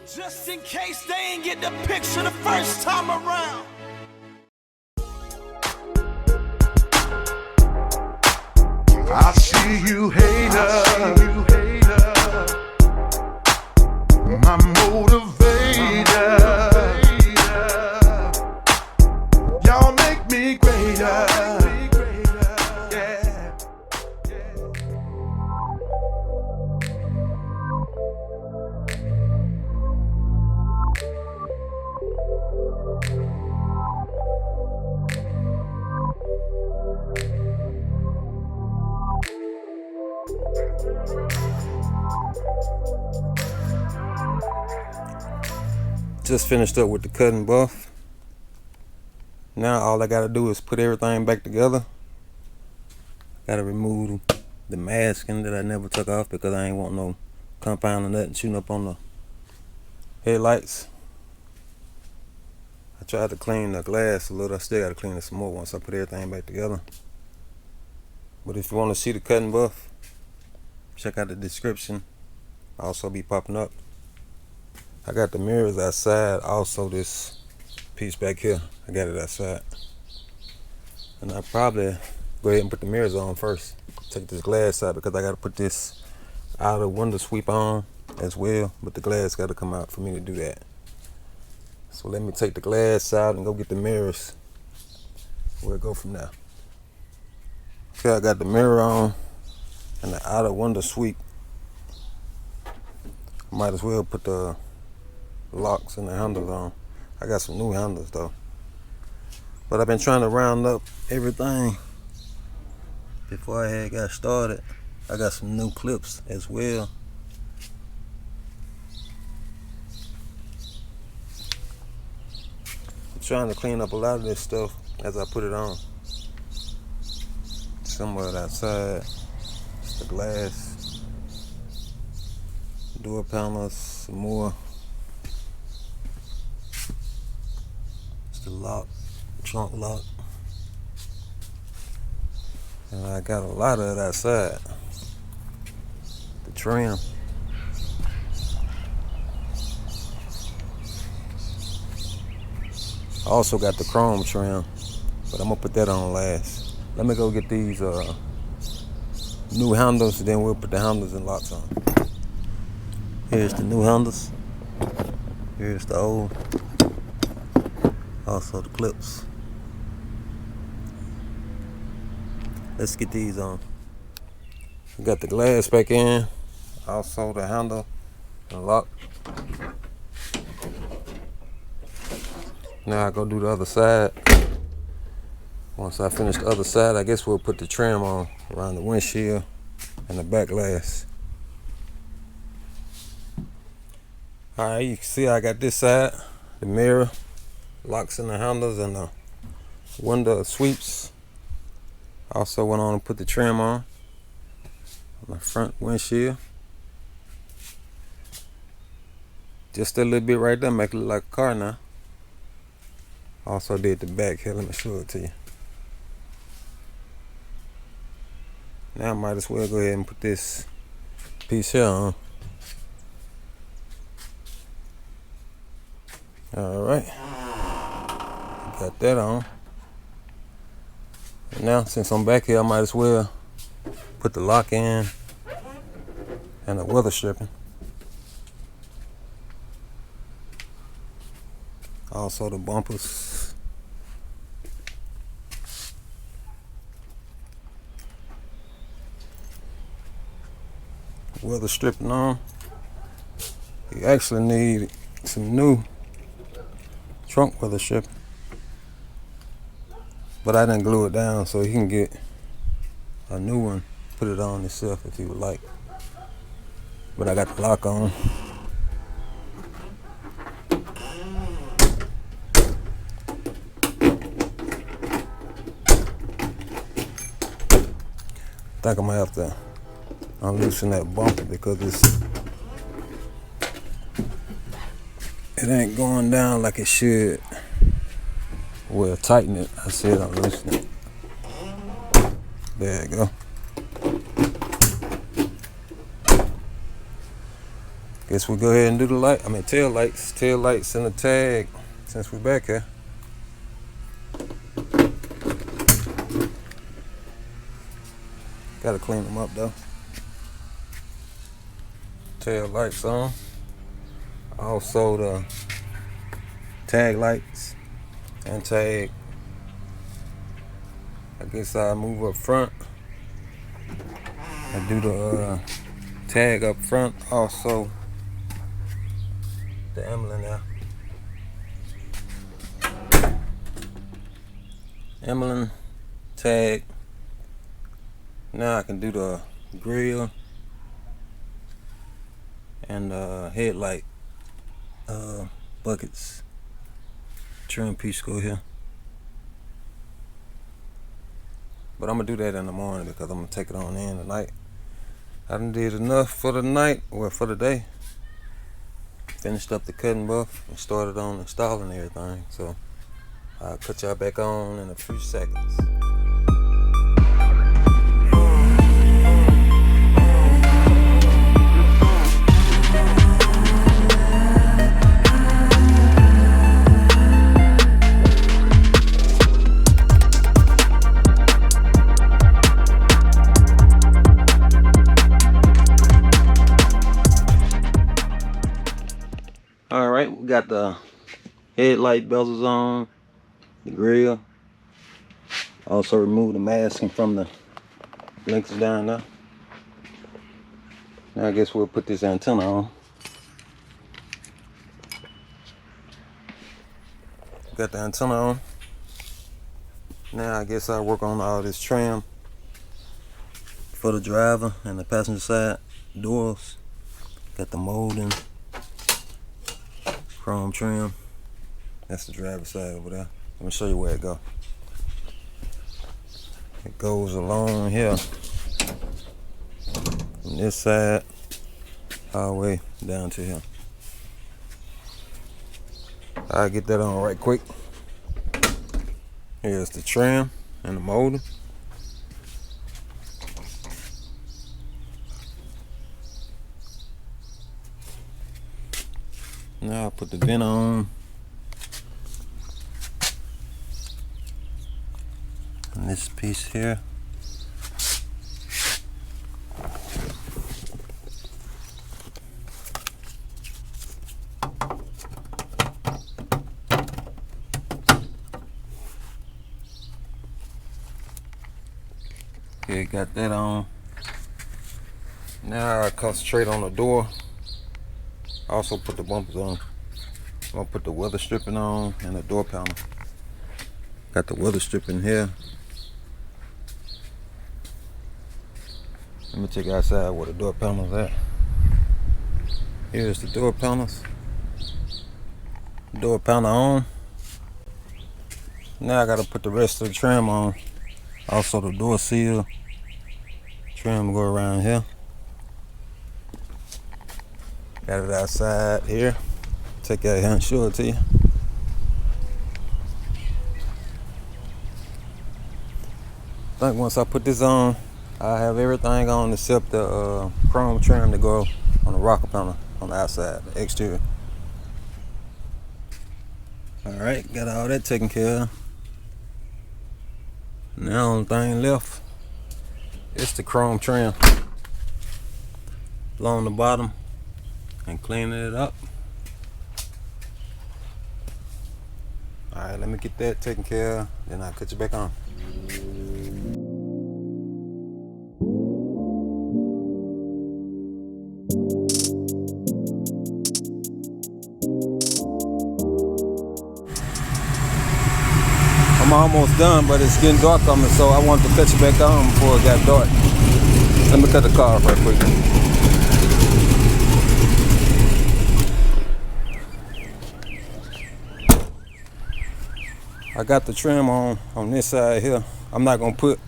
Just in case they ain't get the picture the first time around. I see you, hater. My motivator. Y'all make me greater. Yeah. Just finished up with the cut and buff. Now all I gotta do is put everything back together. Gotta remove the masking that I never took off because I ain't want no compound or nothing shooting up on the headlights. I tried to clean the glass a little. I still gotta clean it some more once I put everything back together. But if you want to see the cut and buff, check out the description. I'll also be popping up. I got the mirrors outside, also this piece back here, I got it outside. And I'll probably go ahead and put the mirrors on first. Take this glass out because I got to put this outer window sweep on as well, but the glass got to come out for me to do that. So let me take the glass out and go get the mirrors. We'll go from there. Okay, I got the mirror on and the outer window sweep. Might as well put the locks and the handles on. I got some new handles though, but I've been trying to round up everything before I had got started. I got some new clips as well. I'm trying to clean up a lot of this stuff as I put it on. Somewhere outside, it's the glass, door panels, some more. The lock, trunk lock, and I got a lot of it outside. The trim, I also got the chrome trim, but I'm gonna put that on last. Let me go get these new handles, then we'll put the handles and locks on. Here's the new handles, here's the old. Also the clips. Let's get these on. We got the glass back in. Also the handle and lock. Now I go do the other side. Once I finish the other side, I guess we'll put the trim on around the windshield and the back glass. Alright, you can see I got this side, the mirror, locks in the handles and the window sweeps. Also went on and put the trim on my front windshield. Just a little bit right there, make it look like a car now. Also did the back here, let me show it to you. Now I might as well go ahead and put this piece here on. Alright. Got that on. And now since I'm back here, I might as well put the lock in and the weather stripping. Also the bumpers. Weather stripping on. You actually need some new trunk weather stripping. But I didn't glue it down, so you can get a new one, put it on yourself if you would like. But I got the lock on. I think I'm gonna have to unloosen that bumper because it ain't going down like it should. Well, tighten it. I said unloosen it. There you go. Guess we'll go ahead and do the tail lights and the tag since we're back here. Gotta clean them up though. Tail lights on. Also the tag lights and tag. I guess I'll move up front and do the tag up front. Also the emblem now. Emblem, tag. Now I can do the grill and headlight buckets. Trim piece go here. But I'm gonna do that in the morning because I'm gonna take it on in tonight. I done did enough for the night, or for the day. Finished up the cutting buff and started on installing everything. So I'll cut y'all back on in a few seconds. Alright, we got the headlight bezels on, the grill. Also remove the masking from the blinks down there. Now I guess we'll put this antenna on. Got the antenna on. Now I guess I'll work on all this trim for the driver and the passenger side doors. Got the molding. Chrome trim. That's the driver's side over there. Let me show you where it goes. It goes along here from this side all the way down to here. I'll get that on right quick. Here's the trim and the molding. Now I'll put the vent on. And this piece here. Okay, got that on. Now I concentrate on the door. Also put the bumpers on. I'm gonna put the weather stripping on and the door panel. Got the weather stripping here. Let me take you outside where the door panel's at. Here's the door panels. Door panel on. Now I gotta put the rest of the trim on. Also the door seal. Trim go around here. Got it outside here. Take it out here and show it to you. I think once I put this on, I have everything on except the chrome trim to go on the rocker panel on the outside, the exterior. Alright, got all that taken care of. Now only thing left is the chrome trim along the bottom and cleaning it up. Alright, let me get that taken care of, then I'll cut you back on. I'm almost done, but it's getting dark on me, so I wanted to cut you back on before it got dark. Let me cut the car off right quick. I got the trim on this side here. I'm not gonna put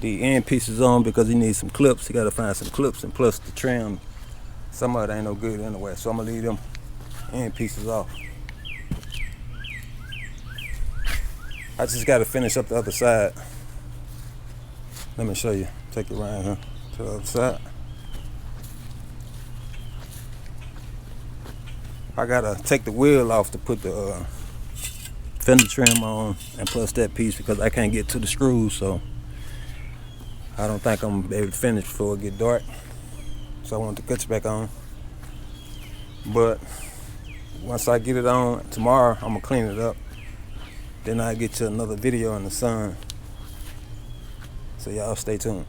the end pieces on because he needs some clips. You gotta find some clips, and plus the trim, some of it ain't no good anyway. So I'm gonna leave them end pieces off. I just gotta finish up the other side. Let me show you. Take it around here to the other side. I gotta take the wheel off to put the fender trim on, and plus that piece because I can't get to the screws, so I don't think I'm gonna be able to finish before it get dark. So I want the clutch back on. But once I get it on tomorrow, I'm gonna clean it up. Then I get to another video in the sun. So y'all stay tuned.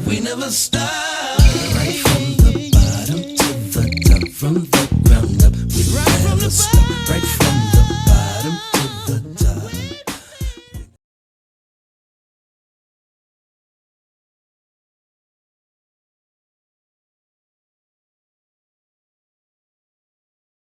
We never stop.